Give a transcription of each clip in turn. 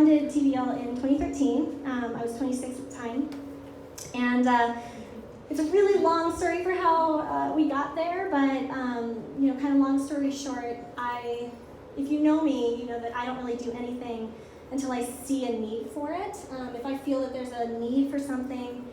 founded TVL in 2013. I was 26 at the time. And it's a really long story for how we got there, but kind of long story short, if you know me, you know that I don't really do anything until I see a need for it. If I feel that there's a need for something,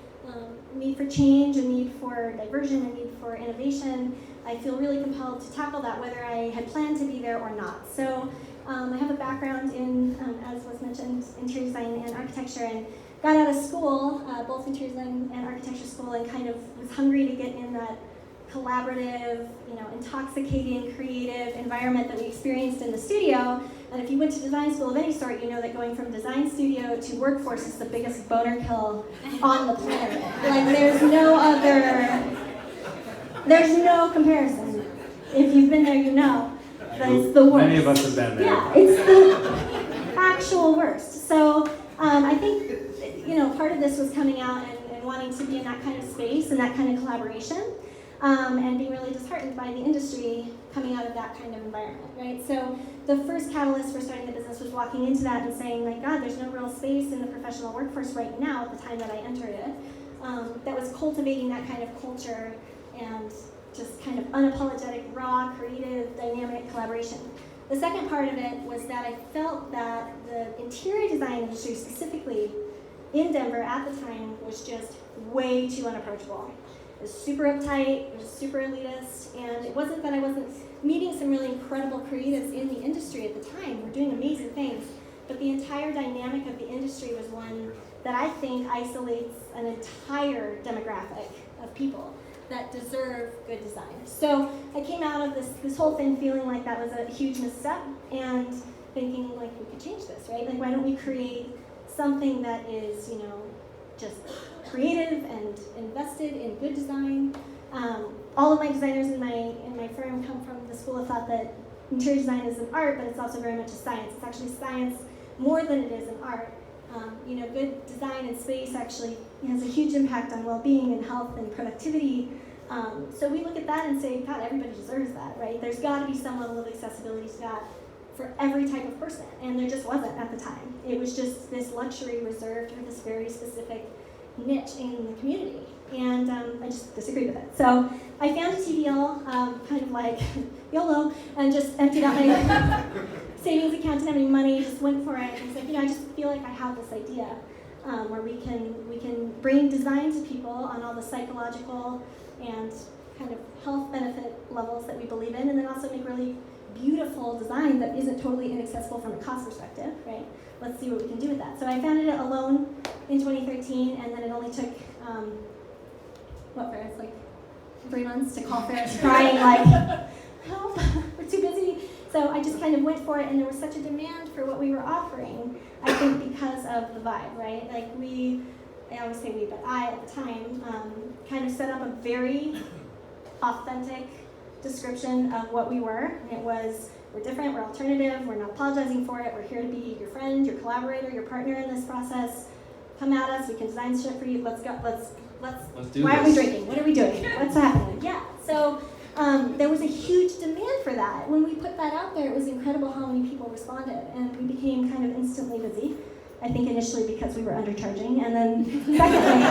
need for change, a need for diversion, a need for innovation, I feel really compelled to tackle that, whether I had planned to be there or not. So I have a background in, as was mentioned, interior design and architecture, and got out of school, both interior design and architecture school, and kind of was hungry to get in that collaborative, intoxicating, creative environment that we experienced in the studio. And if you went to design school of any sort, you know that going from design studio to workforce is the biggest boner kill on the planet. Like, there's no comparison. If you've been there, you know that it's the worst. Many of us have been there. Yeah, it's the actual worst. So I think, part of this was coming out and wanting to be in that kind of space and that kind of collaboration. And being really disheartened by the industry coming out of that kind of environment, right? So the first catalyst for starting the business was walking into that and saying, like, God, there's no real space in the professional workforce right now at the time that I entered it that was cultivating that kind of culture and just kind of unapologetic, raw, creative, dynamic collaboration. The second part of it was that I felt that the interior design industry, specifically in Denver at the time, was just way too unapproachable. It was super uptight, it was super elitist, and it wasn't that I wasn't meeting some really incredible creatives in the industry at the time. We're doing amazing things, but the entire dynamic of the industry was one that I think isolates an entire demographic of people that deserve good design. So I came out of this whole thing feeling like that was a huge misstep and thinking, like, we could change this, right? Like, why don't we create something that is, just creative and invested in good design. All of my designers in my firm come from the school of thought that interior design is an art, but it's also very much a science. It's actually science more than it is an art. Good design in space actually has a huge impact on well-being and health and productivity. So we look at that and say, God, everybody deserves that, right? There's got to be some level of accessibility to that for every type of person, and there just wasn't at the time. It was just this luxury reserved for this very specific niche in the community, and I just disagreed with it. So I founded TVL, kind of like YOLO, and just emptied out my savings account, didn't have any money, just went for it, and said, I just feel like I have this idea where we can bring design to people on all the psychological and kind of health benefit levels that we believe in, and then also make really beautiful design that isn't totally inaccessible from a cost perspective, right? Let's see what we can do with that. So I founded it alone in 2013, and then it only took, it's like 3 months to call Ferris crying, like, help, we're too busy. So I just kind of went for it, and there was such a demand for what we were offering, I think because of the vibe, right? Like I always say we, but I, at the time, kind of set up a very authentic description of what we were. And it was, we're different, we're alternative, we're not apologizing for it, we're here to be your friend, your collaborator, your partner in this process. Come at us, we can design shit for you, let's go, let's do why this. aren't we drinking? What are we doing? What's happening? Yeah, so there was a huge demand for that. When we put that out there, it was incredible how many people responded, and we became kind of instantly busy. I think initially because we were undercharging, and then secondly,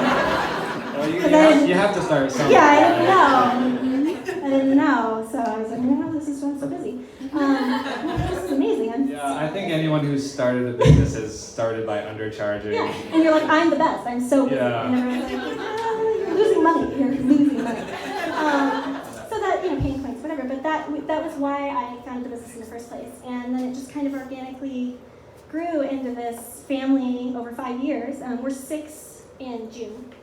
well, you have to start somewhere. Yeah, I didn't know, so I was like, this is why I'm so busy. This is amazing. I think anyone who's started a business has started by undercharging. Yeah, and you're like, I'm the best, I'm so busy. Yeah. And everyone's like, you're losing money. So that, pain points, whatever, but that was why I founded the business in the first place. And then it just kind of organically grew into this family over 5 years. We're 6 in June.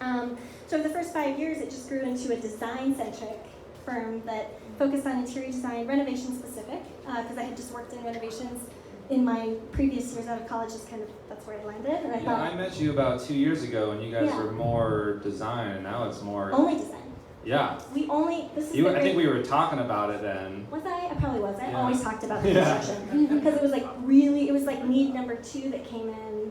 So for the first 5 years, it just grew into a design-centric firm that focused on interior design, renovation specific, because I had just worked in renovations in my previous years out of college. Just kind of, that's where I landed. And I met you about 2 years ago, and you guys were more design, and now it's more... Only design. Yeah. I think we were talking about it then. Was I? I probably was. I Yeah. always talked about the construction because it was like need number 2 that came in